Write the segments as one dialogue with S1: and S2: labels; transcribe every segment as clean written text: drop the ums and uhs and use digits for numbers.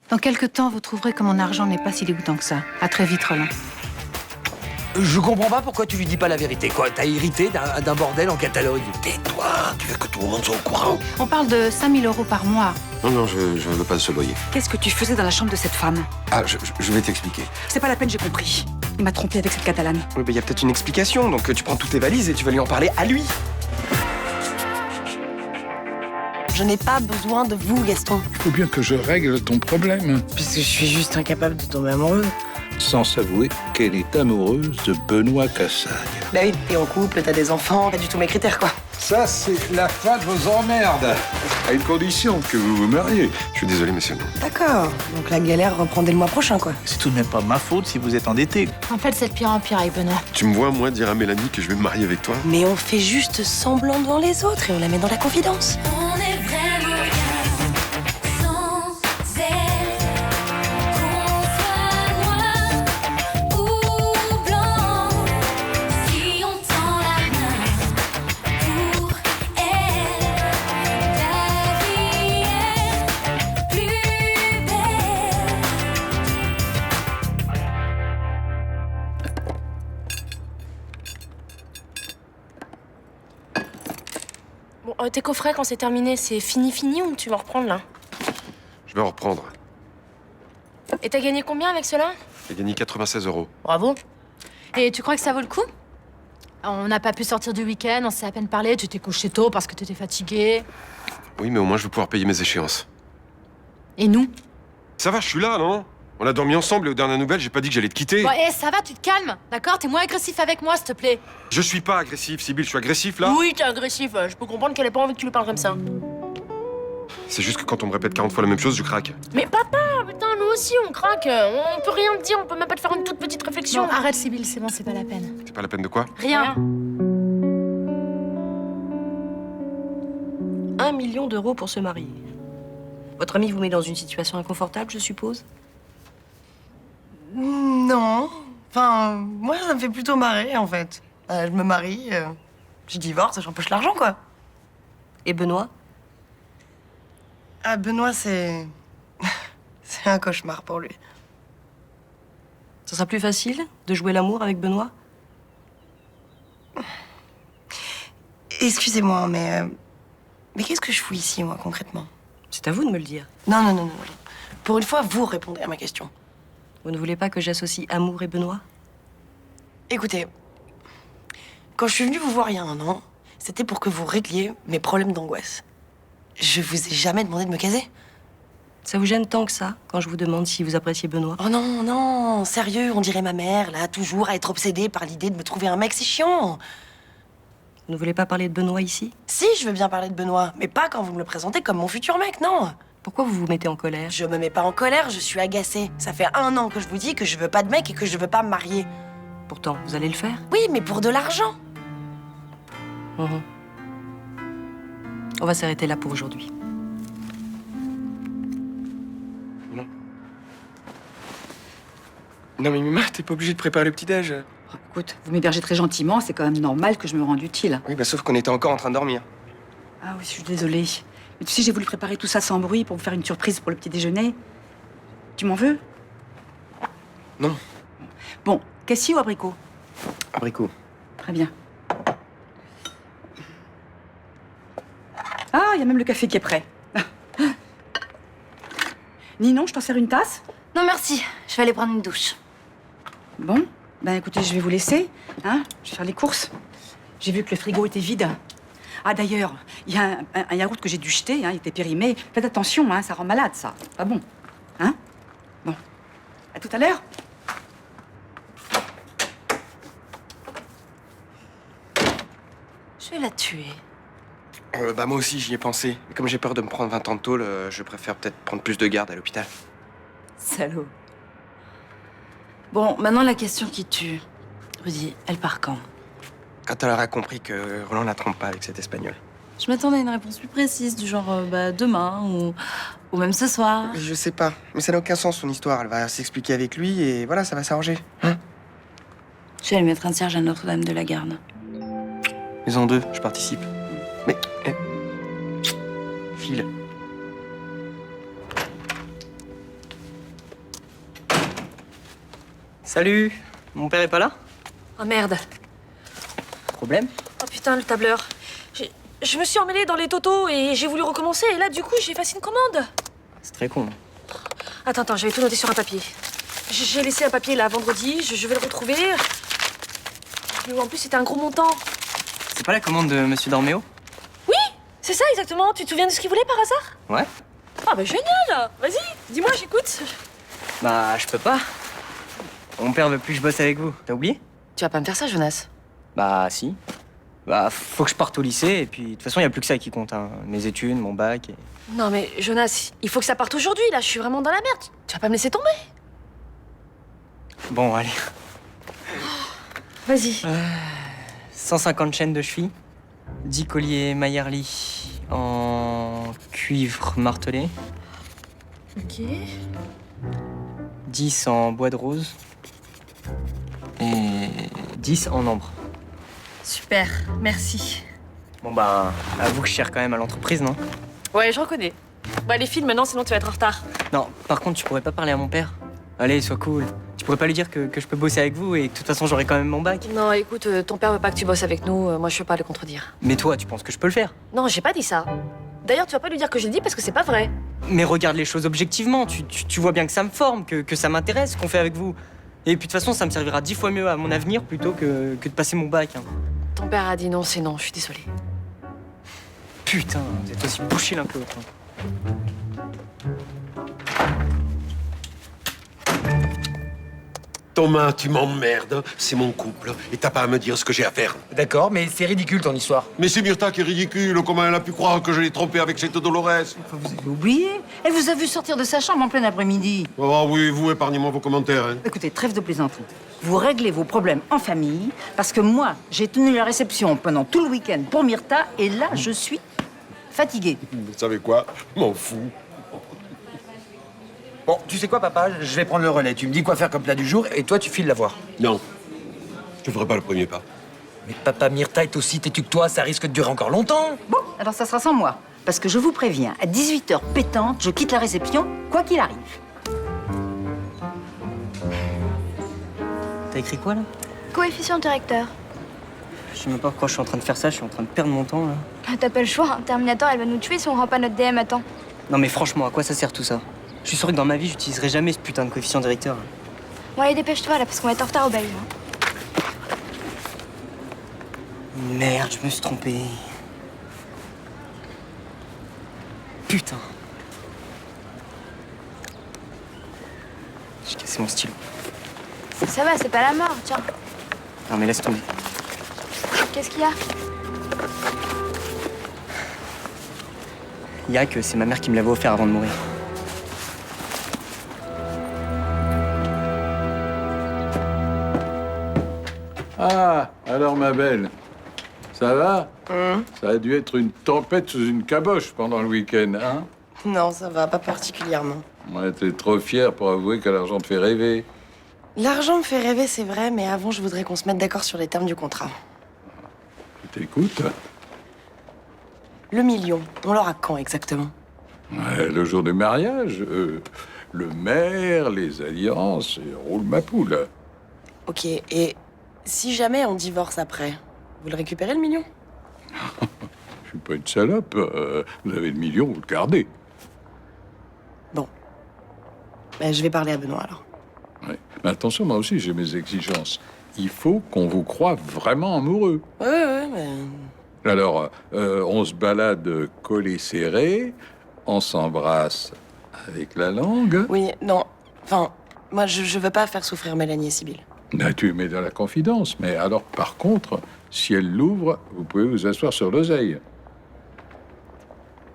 S1: Dans quelques temps, vous trouverez que mon argent n'est pas si dégoûtant que ça. À très vite, Roland.
S2: Je comprends pas pourquoi tu lui dis pas la vérité, quoi. T'as hérité d'un bordel en Catalogne.
S3: Tais-toi, tu veux que tout le monde soit au courant.
S1: On parle de 5 000 € par mois.
S3: Non, je veux pas de ce loyer.
S4: Qu'est-ce que tu faisais dans la chambre de cette femme?
S3: Ah, je vais t'expliquer.
S4: C'est pas la peine, j'ai compris. Il m'a trompé avec cette Catalane.
S5: Oui, il y a peut-être une explication, donc tu prends toutes tes valises et tu vas lui en parler à lui.
S6: Je n'ai pas besoin de vous, Gaston.
S7: Il faut bien que je règle ton problème.
S6: Puisque je suis juste incapable de tomber amoureux.
S7: Sans s'avouer qu'elle est amoureuse de Benoît Cassagne.
S6: Bah oui, t'es en couple, t'as des enfants, pas du tout mes critères, quoi.
S7: Ça, c'est la fin de vos emmerdes. À une condition que vous vous mariez.
S3: Je suis désolé, monsieur, non.
S6: D'accord. Donc la galère reprend dès le mois prochain, quoi.
S8: C'est tout de même pas ma faute si vous êtes endetté.
S9: En fait, c'est de pire en pire avec Benoît.
S3: Tu me vois, moi, dire à Mélanie que je vais me marier avec toi?
S6: Mais on fait juste semblant devant les autres et on la met dans la confidence.
S9: On est vraiment rien sans elle. Qu'on soit noir ou blanc, si on tend la main pour elle, la vie est plus belle.
S10: Bon, tes coffrets, quand c'est terminé, c'est fini ou tu vas reprendre là?
S3: Je vais en reprendre.
S10: Et t'as gagné combien avec cela?
S3: J'ai gagné 96 €.
S10: Bravo.
S9: Et tu crois que ça vaut le coup? On n'a pas pu sortir du week-end, on s'est à peine parlé, tu t'es couché tôt parce que t'étais fatigué.
S3: Oui, mais au moins, je vais pouvoir payer mes échéances.
S9: Et nous?
S3: Ça va, je suis là, non? On a dormi ensemble et aux dernières nouvelles, j'ai pas dit que j'allais te quitter.
S9: Bon, ça va, tu te calmes, d'accord? T'es moins agressif avec moi, s'il te plaît.
S3: Je suis pas agressif, Sibylle, je suis agressif, là?
S10: Oui, t'es agressif. Je peux comprendre qu'elle ait pas envie que tu lui parles comme ça.
S3: C'est juste que quand on me répète 40 fois la même chose, je craque.
S10: Mais papa, putain, nous aussi, on craque. On peut rien te dire, on peut même pas te faire une toute petite réflexion.
S9: Non, arrête, Sibylle, c'est bon, c'est pas la peine.
S3: C'est pas la peine de quoi?
S9: Rien.
S6: 1 million d'euros pour se marier. Votre ami vous met dans une situation inconfortable, je suppose? Non. Enfin, moi, ça me fait plutôt marrer, en fait. Je me marie, je divorce, j'empoche l'argent, quoi. Et Benoît? Ah, Benoît, c'est... c'est un cauchemar pour lui. Ça sera plus facile de jouer l'amour avec Benoît? Excusez-moi, mais qu'est-ce que je fous ici, moi, concrètement? C'est à vous de me le dire. Non. Pour une fois, vous répondez à ma question. Vous ne voulez pas que j'associe amour et Benoît? Écoutez, quand je suis venue vous voir il y a 1 an, c'était pour que vous régliez mes problèmes d'angoisse. Je vous ai jamais demandé de me caser. Ça vous gêne tant que ça, quand je vous demande si vous appréciez Benoît? Oh non, sérieux, on dirait ma mère, là, toujours à être obsédée par l'idée de me trouver un mec, c'est chiant. Vous ne voulez pas parler de Benoît ici? Si, je veux bien parler de Benoît, mais pas quand vous me le présentez comme mon futur mec, non. Pourquoi vous vous mettez en colère? Je me mets pas en colère, je suis agacée. Ça fait 1 an que je vous dis que je veux pas de mec et que je veux pas me marier. Pourtant, vous allez le faire? Oui, mais pour de l'argent. On va s'arrêter là pour aujourd'hui.
S5: Non mais Mima, t'es pas obligée de préparer le petit-déj.
S4: Oh, écoute, vous m'hébergez très gentiment, c'est quand même normal que je me rende utile.
S5: Oui, bah sauf qu'on était encore en train de dormir.
S4: Ah oui, je suis désolée. Mais tu sais, j'ai voulu préparer tout ça sans bruit pour vous faire une surprise pour le petit déjeuner. Tu m'en veux?
S5: Non.
S4: Bon, cassis ou abricot?
S5: Abricot.
S4: Très bien. Ah, il y a même le café qui est prêt. Ninon, je t'en sers une tasse?
S9: Non, merci, je vais aller prendre une douche.
S4: Bon, ben écoutez, je vais vous laisser. Hein, je vais faire les courses. J'ai vu que le frigo était vide. Ah d'ailleurs, il y a un yaourt que j'ai dû jeter, hein, il était périmé. Faites attention, hein, ça rend malade, ça. Pas bon. Hein? Bon. À tout à l'heure.
S6: Je vais la tuer.
S5: Bah moi aussi, j'y ai pensé. Mais comme j'ai peur de me prendre 20 ans de tôle, je préfère peut-être prendre plus de garde à l'hôpital.
S6: Salaud. Bon, maintenant la question qui tue. Rudy, elle part quand?
S5: Quand elle aura compris que Roland la trompe pas avec cet Espagnol.
S11: Je m'attendais à une réponse plus précise, du genre demain ou même ce soir.
S5: Je sais pas, mais ça n'a aucun sens son histoire. Elle va s'expliquer avec lui et voilà, ça va s'arranger. Hein?
S11: Je vais aller mettre un cierge à Notre-Dame de la Garde.
S5: Ils en 2, je participe. Mais... file.
S6: Salut. Mon père est pas là?
S10: Oh merde.
S6: Problème?
S10: Oh putain, le tableur. Je me suis emmêlée dans les totos et j'ai voulu recommencer. Et là, du coup, j'ai effacé une commande.
S6: C'est très con.
S10: Attends, j'avais tout noté sur un papier. J'ai laissé un papier là vendredi, je vais le retrouver. Mais en plus, c'était un gros montant.
S6: C'est pas la commande de Monsieur Dorméo?
S10: Oui, c'est ça exactement. Tu te souviens de ce qu'il voulait par hasard?
S6: Ouais.
S10: Ah bah génial. Vas-y, dis-moi, j'écoute.
S6: Bah, je peux pas. Mon père veut plus que je bosse avec vous. T'as oublié?
S10: Tu vas pas me faire ça, Jonas?
S6: Bah, si. Bah, faut que je parte au lycée, et puis de toute façon, y a plus que ça qui compte, hein. Mes études, mon bac.
S10: Non mais Jonas, il faut que ça parte aujourd'hui. Là, je suis vraiment dans la merde. Tu vas pas me laisser tomber?
S6: Bon, allez.
S10: Vas-y.
S6: 150 chaînes de chevilles, 10 colliers Mayerly en cuivre martelé,
S10: Ok.
S6: 10 en bois de rose et 10 en ambre.
S10: Super, merci.
S6: Bon bah, avoue que je cherche quand même à l'entreprise, non?
S10: Ouais, je reconnais. Bah les filles maintenant, sinon tu vas être en retard.
S6: Non, par contre, tu pourrais pas parler à mon père? Allez, sois cool. Tu pourrais pas lui dire que je peux bosser avec vous et que de toute façon, j'aurai quand même mon bac?
S10: Non, écoute, ton père veut pas que tu bosses avec nous. Moi, je peux pas le contredire.
S6: Mais toi, tu penses que je peux le faire?
S10: Non, j'ai pas dit ça. D'ailleurs, tu vas pas lui dire que j'ai dit parce que c'est pas vrai.
S6: Mais regarde les choses objectivement. Tu vois bien que ça me forme, que ça m'intéresse ce qu'on fait avec vous. Et puis de toute façon, ça me servira 10 fois mieux à mon avenir plutôt que de passer mon bac, hein.
S10: Ton père a dit non, c'est non, je suis désolée.
S6: Putain, vous êtes aussi bouché l'un que l'autre, hein.
S3: Thomas, tu m'emmerdes. C'est mon couple. Et t'as pas à me dire ce que j'ai à faire.
S2: D'accord, mais c'est ridicule ton histoire.
S3: Mais c'est Myrtha qui est ridicule. Comment elle a pu croire que je l'ai trompée avec cette Dolores?
S1: Vous avez oublié? Elle vous a vu sortir de sa chambre en plein après-midi.
S3: Oh oui, vous, épargnez-moi vos commentaires. Hein.
S1: Écoutez, trêve de plaisanterie. Vous réglez vos problèmes en famille, parce que moi, j'ai tenu la réception pendant tout le week-end pour Myrtha, et là, je suis fatiguée.
S3: Vous savez quoi? Je m'en fous.
S2: Bon, tu sais quoi, papa? Je vais prendre le relais. Tu me dis quoi faire comme plat du jour et toi, tu files la voir.
S3: Non. Je ferai pas le premier pas.
S2: Mais papa, Myrtha est aussi têtu que toi. Ça risque de durer encore longtemps.
S1: Bon, alors ça sera sans moi, parce que je vous préviens, à 18h pétante, je quitte la réception, quoi qu'il arrive.
S6: T'as écrit quoi, là?
S12: Coefficient directeur.
S6: Je sais même pas pourquoi je suis en train de faire ça, je suis en train de perdre mon temps, là.
S12: Ah, t'as pas le choix, hein. Terminator, elle va nous tuer si on rend pas notre DM à temps.
S6: Non mais franchement, à quoi ça sert tout ça? Je suis sûr que dans ma vie, j'utiliserai jamais ce putain de coefficient directeur.
S12: Bon, allez, dépêche-toi, là, parce qu'on va être en retard au bail, hein.
S6: Merde, je me suis trompé. Putain. J'ai cassé mon stylo.
S12: Ça va, c'est pas la mort, tiens.
S6: Non mais laisse tomber.
S12: Qu'est-ce qu'il y a?
S6: Il y a que c'est ma mère qui me l'avait offert avant de mourir.
S7: Ah, alors ma belle, ça va? Ça a dû être une tempête sous une caboche pendant le week-end, hein?
S6: Non, ça va, pas particulièrement.
S7: Ouais, t'es trop fier pour avouer que l'argent te fait rêver.
S6: L'argent me fait rêver, c'est vrai, mais avant, je voudrais qu'on se mette d'accord sur les termes du contrat.
S7: Je t'écoute.
S6: Le million, on l'aura quand exactement?
S7: Ouais, le jour du mariage, le maire, les alliances, et roule ma poule.
S6: Ok, et si jamais on divorce après, vous le récupérez le million?
S7: Je suis pas une salope. Vous avez le million, vous le gardez.
S6: Bon. Ben, je vais parler à Benoît alors.
S7: Ouais. Mais attention, moi aussi, j'ai mes exigences. Il faut qu'on vous croie vraiment amoureux.
S6: Ouais, mais...
S7: Alors, on se balade collés serrés, on s'embrasse avec la langue.
S6: Oui, non. Enfin, moi, je veux pas faire souffrir Mélanie et Sibylle.
S7: Là, tu mets dans la confidence. Mais alors, par contre, si elle l'ouvre, vous pouvez vous asseoir sur l'oseille.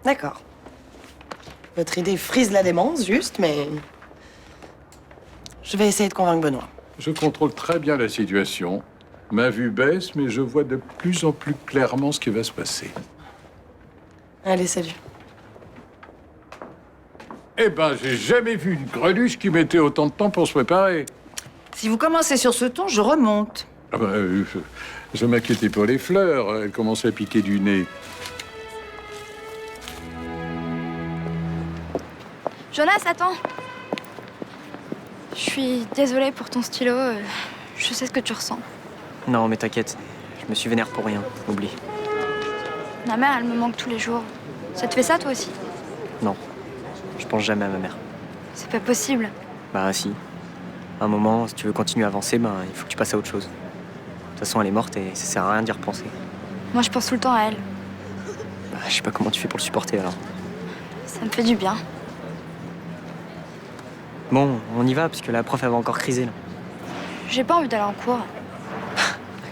S6: D'accord. Votre idée frise la démence, juste, mais... Je vais essayer de convaincre Benoît.
S7: Je contrôle très bien la situation. Ma vue baisse, mais je vois de plus en plus clairement ce qui va se passer.
S6: Allez, salut.
S7: Eh ben, j'ai jamais vu une greluche qui mettait autant de temps pour se préparer.
S1: Si vous commencez sur ce ton, je remonte.
S7: Ah ben, je m'inquiétais pour les fleurs. Elles commençaient à piquer du nez.
S12: Jonas, attends. Je suis désolée pour ton stylo. Je sais ce que tu ressens.
S13: Non, mais t'inquiète. Je me suis vénère pour rien. Oublie.
S12: Ma mère, elle me manque tous les jours. Ça te fait ça, toi aussi?
S13: Non. Je pense jamais à ma mère.
S12: C'est pas possible.
S13: Bah si. À un moment, si tu veux continuer à avancer, ben il faut que tu passes à autre chose. De toute façon, elle est morte et ça sert à rien d'y repenser.
S12: Moi, je pense tout le temps à elle.
S13: Bah, je sais pas comment tu fais pour le supporter alors.
S12: Ça me fait du bien.
S13: Bon, on y va, parce que la prof, elle va encore criser, là.
S12: J'ai pas envie d'aller en cours.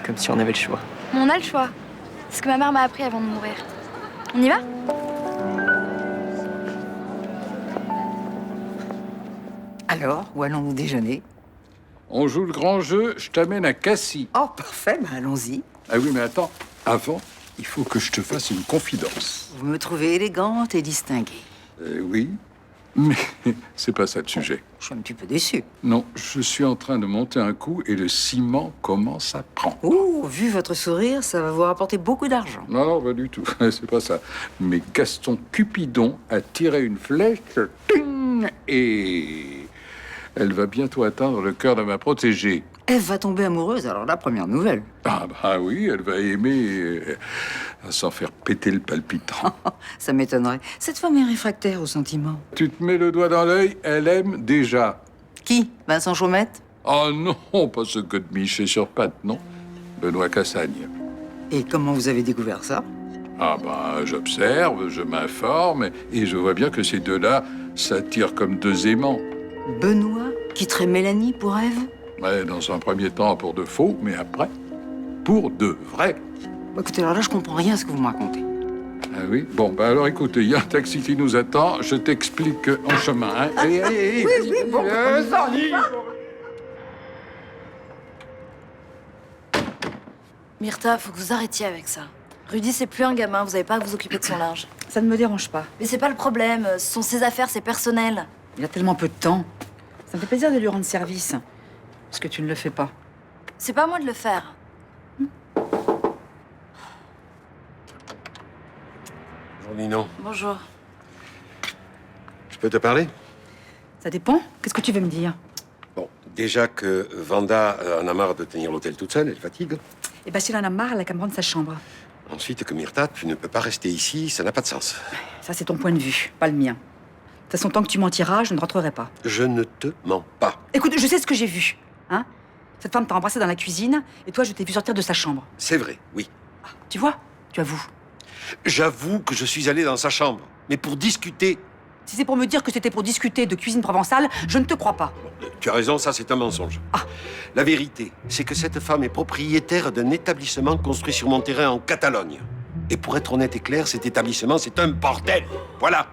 S13: Comme si on avait le choix.
S12: Mais on a le choix. C'est ce que ma mère m'a appris avant de mourir. On y va?
S1: Alors, où allons-nous déjeuner?
S7: On joue le grand jeu, je t'amène à Cassis.
S1: Oh, parfait, ben allons-y.
S7: Ah oui, mais attends, avant, il faut que je te fasse une confidence.
S1: Vous me trouvez élégante et distinguée.
S7: Oui, mais c'est pas ça le sujet.
S1: Je suis un petit peu déçu.
S7: Non, je suis en train de monter un coup et le ciment commence à prendre.
S1: Oh, vu votre sourire, ça va vous rapporter beaucoup d'argent.
S7: Non, non, pas du tout, c'est pas ça. Mais Gaston Cupidon a tiré une flèche, ting, et elle va bientôt atteindre le cœur de ma protégée.
S1: Elle va tomber amoureuse, alors la première nouvelle.
S7: Ah bah oui, elle va aimer sans faire péter le palpitant.
S1: Ça m'étonnerait. Cette femme est réfractaire aux sentiments.
S7: Tu te mets le doigt dans l'œil, elle aime déjà.
S1: Qui? Vincent Chaumette?
S7: Oh non, pas ce que de Miché sur pattes, non. Benoît Cassagne.
S1: Et comment vous avez découvert ça?
S7: Ah bah, j'observe, je m'informe, et je vois bien que ces deux-là s'attirent comme deux aimants.
S1: Benoît quitterait Mélanie pour Ève?
S7: Ouais, dans un premier temps pour de faux, mais après, pour de vrai.
S1: Bah, écoutez, alors là, je comprends rien à ce que vous me racontez.
S7: Ah oui? Bon, bah alors écoutez, il y a un taxi qui nous attend, je t'explique en chemin. Hein. Allez, allez,
S1: oui, bon, ça y va.
S11: Myrtha, faut que vous arrêtiez avec ça. Rudy, c'est plus un gamin, vous avez pas à vous occuper de son linge.
S4: Ça ne me dérange pas.
S11: Mais c'est pas le problème, ce sont ses affaires, c'est personnel.
S4: Il a tellement peu de temps. Ça me fait plaisir de lui rendre service. Parce que tu ne le fais pas.
S11: C'est pas à moi de le faire.
S3: Bonjour Ninon.
S11: Bonjour.
S3: Je peux te parler?
S4: Ça dépend. Qu'est-ce que tu veux me dire?
S3: Bon, déjà que Vanda en a marre de tenir l'hôtel toute seule, elle fatigue.
S4: Eh ben, si elle en a marre, elle a qu'à me rendre sa chambre.
S3: Ensuite, que Myrtha, tu ne peux pas rester ici, ça n'a pas de sens.
S4: Ça, c'est ton point de vue, pas le mien. De toute façon, tant que tu mentiras, je ne rentrerai pas.
S3: Je ne te mens pas.
S4: Écoute, je sais ce que j'ai vu. Hein? Cette femme t'a embrassé dans la cuisine, et toi, je t'ai vu sortir de sa chambre.
S3: C'est vrai, oui.
S4: Tu vois? Tu avoues.
S3: J'avoue que je suis allé dans sa chambre, mais pour discuter.
S4: Si c'est pour me dire que c'était pour discuter de cuisine provençale, je ne te crois pas.
S3: Tu as raison, ça c'est un mensonge. La vérité, c'est que cette femme est propriétaire d'un établissement construit sur mon terrain en Catalogne. Et pour être honnête et clair, cet établissement, c'est un bordel. Voilà.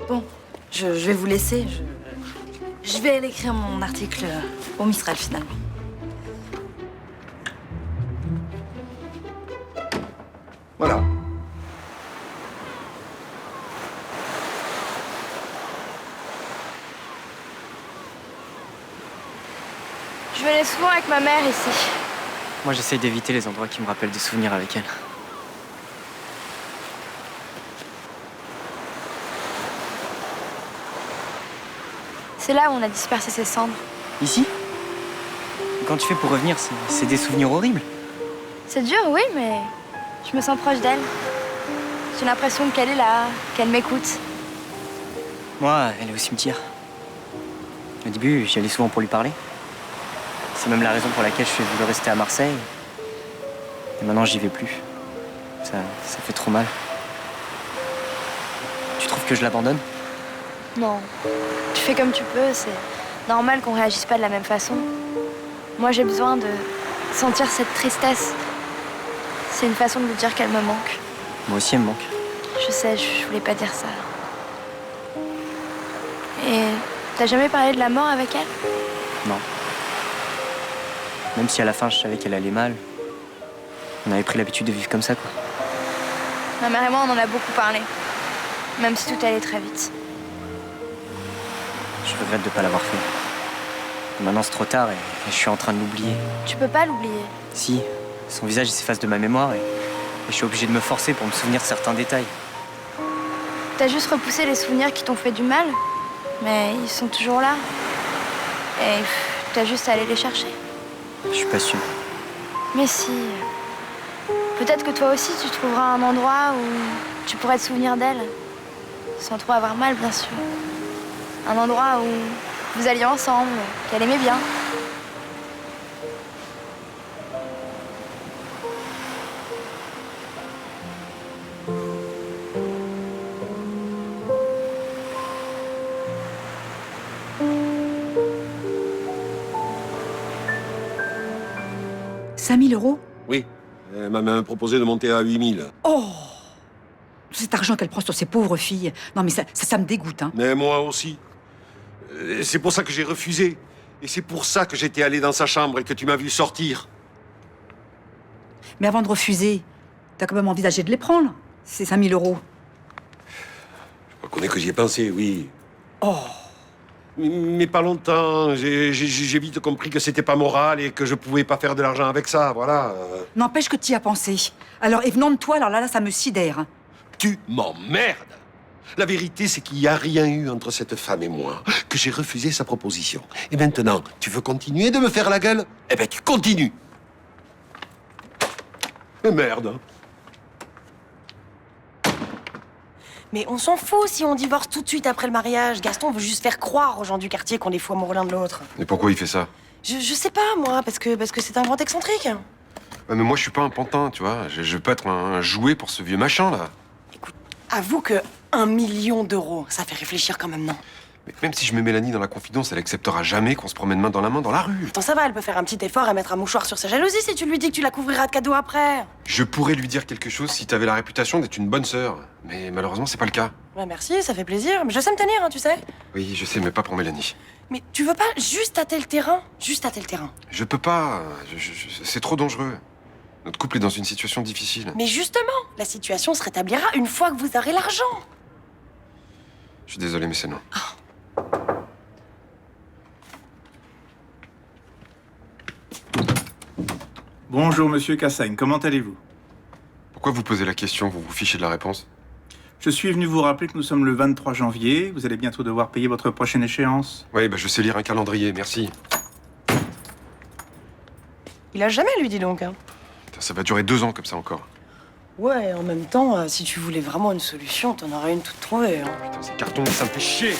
S11: Bon, je vais vous laisser. Je vais aller écrire mon article au Mistral, finalement.
S3: Voilà.
S12: Je venais souvent avec ma mère ici.
S13: Moi, j'essaye d'éviter les endroits qui me rappellent des souvenirs avec elle.
S12: C'est là où on a dispersé ses cendres.
S13: Ici? Quand tu fais pour revenir, c'est des souvenirs horribles.
S12: C'est dur, oui, mais je me sens proche d'elle. J'ai l'impression qu'elle est là, qu'elle m'écoute.
S13: Moi, elle est au cimetière. Au début, j'y allais souvent pour lui parler. C'est même la raison pour laquelle je suis voulu rester à Marseille. Et maintenant, j'y vais plus. Ça fait trop mal. Tu trouves que je l'abandonne?
S12: Non. Tu fais comme tu peux, c'est normal qu'on réagisse pas de la même façon. Moi, j'ai besoin de sentir cette tristesse. C'est une façon de lui dire qu'elle me manque.
S13: Moi aussi, elle me manque.
S12: Je sais, je voulais pas dire ça. Et t'as jamais parlé de la mort avec elle?
S13: Non. Même si à la fin, je savais qu'elle allait mal, on avait pris l'habitude de vivre comme ça, quoi.
S12: Ma mère et moi, on en a beaucoup parlé. Même si tout allait très vite.
S13: Je regrette de ne pas l'avoir fait. Maintenant, c'est trop tard et je suis en train de l'oublier.
S12: Tu peux pas l'oublier.
S13: Si, son visage il s'efface de ma mémoire et je suis obligé de me forcer pour me souvenir de certains détails.
S12: T'as juste repoussé les souvenirs qui t'ont fait du mal. Mais ils sont toujours là. Et t'as juste à aller les chercher.
S13: Je suis pas sûr.
S12: Mais si. Peut-être que toi aussi, tu trouveras un endroit où tu pourrais te souvenir d'elle. Sans trop avoir mal, bien sûr. Un endroit où vous alliez ensemble, qu'elle aimait bien.
S4: €5 000?
S3: Oui. Elle m'a même proposé de monter à 8 000.
S4: Oh! Cet argent qu'elle prend sur ces pauvres filles. Non, mais ça me dégoûte, hein.
S3: Mais moi aussi. C'est pour ça que j'ai refusé. Et c'est pour ça que j'étais allé dans sa chambre et que tu m'as vu sortir.
S4: Mais avant de refuser, t'as quand même envisagé de les prendre, ces 5 000 €.
S3: Je reconnais que j'y ai pensé, oui.
S4: Oh!
S3: Mais pas longtemps. J'ai vite compris que c'était pas moral et que je pouvais pas faire de l'argent avec ça, voilà.
S4: N'empêche que t'y as pensé. Alors, et venant de toi, alors là, ça me sidère.
S3: Tu m'emmerdes. La vérité, c'est qu'il n'y a rien eu entre cette femme et moi, que j'ai refusé sa proposition. Et maintenant, tu veux continuer de me faire la gueule? Eh ben, tu continues. Mais merde.
S6: Mais on s'en fout si on divorce tout de suite après le mariage. Gaston veut juste faire croire aux gens du quartier qu'on est fous amoureux l'un de l'autre.
S5: Et pourquoi il fait ça?
S6: Je sais pas, moi, parce que c'est un grand excentrique.
S5: Ouais, mais moi, je suis pas un pantin, tu vois. Je veux pas être un jouet pour ce vieux machin, là.
S6: Avoue que 1 million d'euros, ça fait réfléchir quand même, non?
S5: Mais même si je mets Mélanie dans la confidence, elle acceptera jamais qu'on se promène main dans la rue.
S6: Attends, ça va, elle peut faire un petit effort et mettre un mouchoir sur sa jalousie si tu lui dis que tu la couvriras de cadeaux après.
S5: Je pourrais lui dire quelque chose si t'avais la réputation d'être une bonne sœur. Mais malheureusement, c'est pas le cas.
S6: Ouais, merci, ça fait plaisir. Mais je sais me tenir, hein, tu sais.
S5: Oui, je sais, mais pas pour Mélanie.
S6: Mais tu veux pas juste tâter le terrain? Juste tâter le terrain.
S5: Je peux pas. C'est trop dangereux. Notre couple est dans une situation difficile.
S6: Mais justement, la situation se rétablira une fois que vous aurez l'argent.
S5: Je suis désolé, mais c'est non.
S8: Bonjour, monsieur Cassagne, comment allez-vous?
S5: Pourquoi vous posez la question? Vous vous fichez de la réponse?
S8: Je suis venu vous rappeler que nous sommes le 23 janvier. Vous allez bientôt devoir payer votre prochaine échéance.
S5: Oui, bah je sais lire un calendrier, merci.
S6: Il a jamais, lui, dis donc. Hein.
S5: Putain, ça va durer 2 ans comme ça encore.
S6: Ouais, en même temps, si tu voulais vraiment une solution, t'en aurais une toute trouvée. Hein.
S5: Putain, ces cartons, ça me fait chier.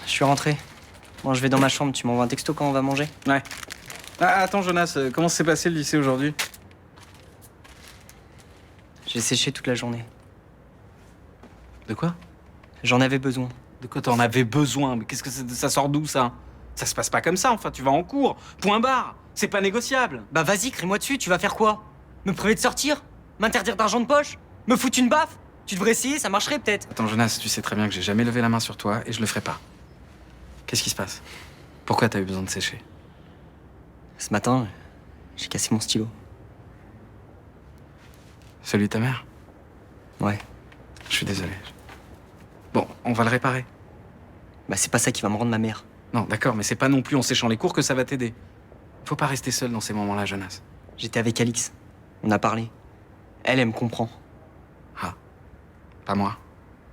S13: Je suis rentré. Bon, je vais dans ma chambre. Tu m'envoies un texto quand on va manger?
S14: Ouais. Ah, attends, Jonas, comment s'est passé le lycée aujourd'hui?
S13: J'ai séché toute la journée.
S14: De quoi?
S13: J'en avais besoin.
S14: De quoi t'en avais besoin? Mais qu'est-ce que ça sort d'où, ça? Ça se passe pas comme ça, enfin, tu vas en cours. Point barre. C'est pas négociable.
S13: Bah vas-y, crie-moi dessus, tu vas faire quoi? Me priver de sortir? M'interdire d'argent de poche? Me foutre une baffe? Tu devrais essayer, ça marcherait peut-être.
S14: Attends, Jonas, tu sais très bien que j'ai jamais levé la main sur toi et je le ferai pas. Qu'est-ce qui se passe? Pourquoi t'as eu besoin de sécher?
S13: Ce matin, j'ai cassé mon stylo.
S14: Celui de ta mère?
S13: Ouais.
S14: Je suis désolé. Bon, on va le réparer.
S13: Bah c'est pas ça qui va me rendre ma mère.
S14: Non, d'accord, mais c'est pas non plus en séchant les cours que ça va t'aider. Faut pas rester seul dans ces moments-là, Jonas.
S13: J'étais avec Alix. On a parlé. Elle me comprend.
S14: Ah. Pas moi.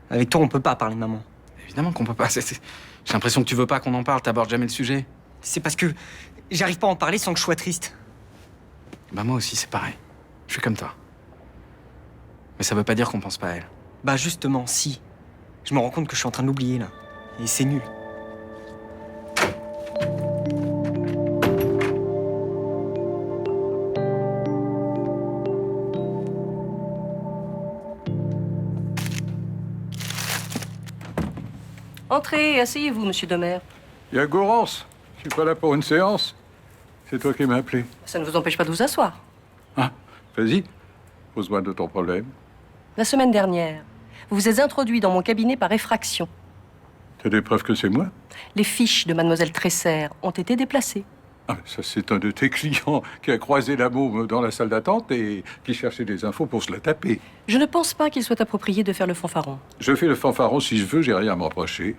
S13: Avec toi, on peut pas parler, maman.
S14: Évidemment qu'on peut pas. J'ai l'impression que tu veux pas qu'on en parle, t'abordes jamais le sujet.
S13: C'est parce que j'arrive pas à en parler sans que je sois triste.
S14: Bah moi aussi, c'est pareil. Je suis comme toi. Mais ça veut pas dire qu'on pense pas à elle.
S13: Bah justement, si. Je me rends compte que je suis en train de l'oublier, là. Et c'est nul.
S15: Entrez, asseyez-vous, monsieur Demer.
S7: Il y a Gorance. Je suis pas là pour une séance. C'est toi qui m'as appelé.
S15: Ça ne vous empêche pas de vous asseoir.
S7: Ah, vas-y. Pose-moi de ton problème.
S15: La semaine dernière, vous vous êtes introduit dans mon cabinet par effraction.
S7: T'as des preuves que c'est moi?
S15: Les fiches de mademoiselle Tresser ont été déplacées.
S7: Ah, ça, c'est un de tes clients qui a croisé la môme dans la salle d'attente et qui cherchait des infos pour se la taper.
S15: Je ne pense pas qu'il soit approprié de faire le fanfaron.
S7: Je fais le fanfaron si je veux, j'ai rien à me reprocher.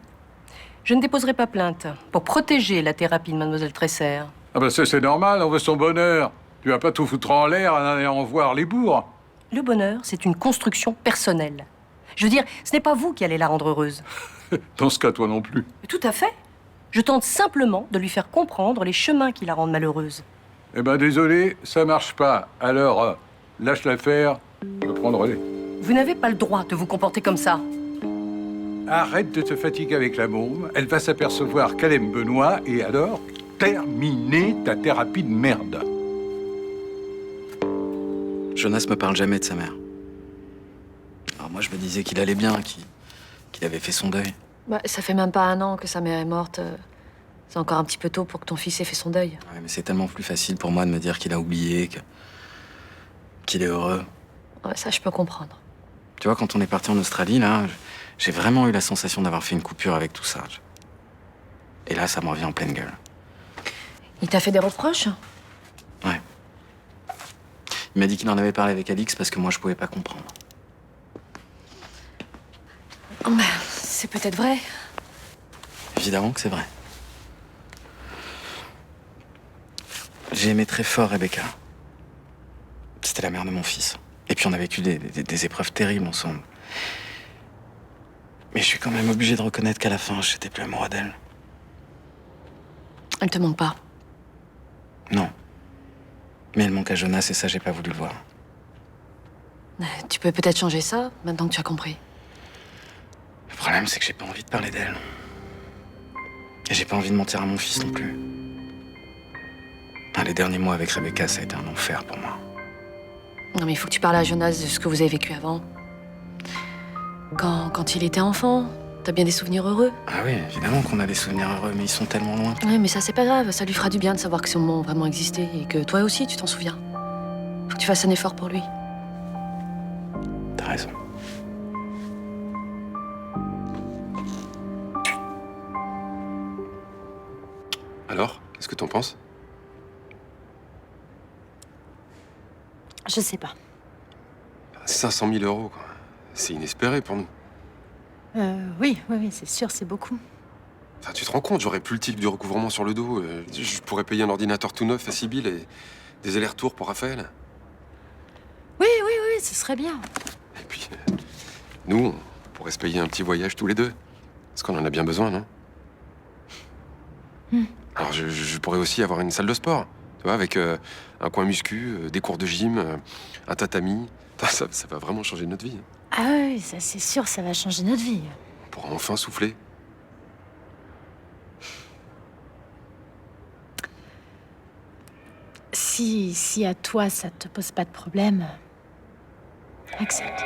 S15: Je ne déposerai pas plainte pour protéger la thérapie de mademoiselle Tresser.
S7: Ah ben ça, c'est normal, on veut son bonheur. Tu vas pas tout foutre en l'air en allant voir les bourgs.
S15: Le bonheur, c'est une construction personnelle. Je veux dire, ce n'est pas vous qui allez la rendre heureuse.
S7: Dans ce cas, toi non plus.
S15: Tout à fait. Je tente simplement de lui faire comprendre les chemins qui la rendent malheureuse.
S7: Eh ben désolé, ça marche pas. Alors, lâche l'affaire, je prends le relais.
S15: Vous n'avez pas le droit de vous comporter comme ça.
S7: Arrête de te fatiguer avec la môme. Elle va s'apercevoir qu'elle aime Benoît et alors, terminer ta thérapie de merde.
S14: Jonas me parle jamais de sa mère. Alors moi, je me disais qu'il allait bien, qu'il avait fait son deuil.
S6: Bah, ça fait même pas 1 an que sa mère est morte. C'est encore un petit peu tôt pour que ton fils ait fait son deuil.
S14: Ouais, mais c'est tellement plus facile pour moi de me dire qu'il a oublié, qu'il est heureux.
S6: Ouais, ça, je peux comprendre.
S14: Tu vois, quand on est parti en Australie, là, j'ai vraiment eu la sensation d'avoir fait une coupure avec tout ça. Et là, ça me revient en pleine gueule.
S6: Il t'a fait des reproches?
S14: Ouais. Il m'a dit qu'il en avait parlé avec Alix parce que moi, je pouvais pas comprendre.
S6: Oh, bah, c'est peut-être vrai.
S14: Évidemment que c'est vrai. J'ai aimé très fort Rebecca. C'était la mère de mon fils. Et puis on a vécu des épreuves terribles ensemble. Mais je suis quand même obligé de reconnaître qu'à la fin, j'étais plus amoureux d'elle.
S6: Elle te manque pas?
S14: Non. Mais elle manque à Jonas et ça, j'ai pas voulu le voir.
S6: Tu peux peut-être changer ça, maintenant que tu as compris.
S14: Le problème, c'est que j'ai pas envie de parler d'elle. Et j'ai pas envie de mentir à mon fils non plus. Les derniers mois avec Rebecca, ça a été un enfer pour moi.
S6: Non, mais il faut que tu parles à Jonas de ce que vous avez vécu avant. Quand il était enfant, t'as bien des souvenirs heureux?
S14: Ah oui, évidemment qu'on a des souvenirs heureux, mais ils sont tellement loin.
S6: Oui, mais ça, c'est pas grave. Ça lui fera du bien de savoir que ce moment a vraiment existé et que toi aussi, tu t'en souviens. Faut que tu fasses un effort pour lui.
S14: T'as raison.
S5: Alors, qu'est-ce que t'en penses?
S9: Je sais pas.
S5: 500 000 euros, quoi. C'est inespéré pour nous.
S9: Oui, c'est sûr, c'est beaucoup.
S5: Enfin, tu te rends compte, j'aurais plus le titre du recouvrement sur le dos. Je pourrais payer un ordinateur tout neuf à Sibylle et des allers-retours pour Raphaël.
S9: Oui, ce serait bien.
S5: Et puis, nous, on pourrait se payer un petit voyage tous les deux. Parce qu'on en a bien besoin, non? Alors, je pourrais aussi avoir une salle de sport. Tu vois, avec un coin muscu, des cours de gym, un tatami. Ça va vraiment changer notre vie.
S9: Ah oui, ça c'est sûr, ça va changer notre vie.
S5: On pourra enfin souffler.
S9: Si à toi ça te pose pas de problème, accepte.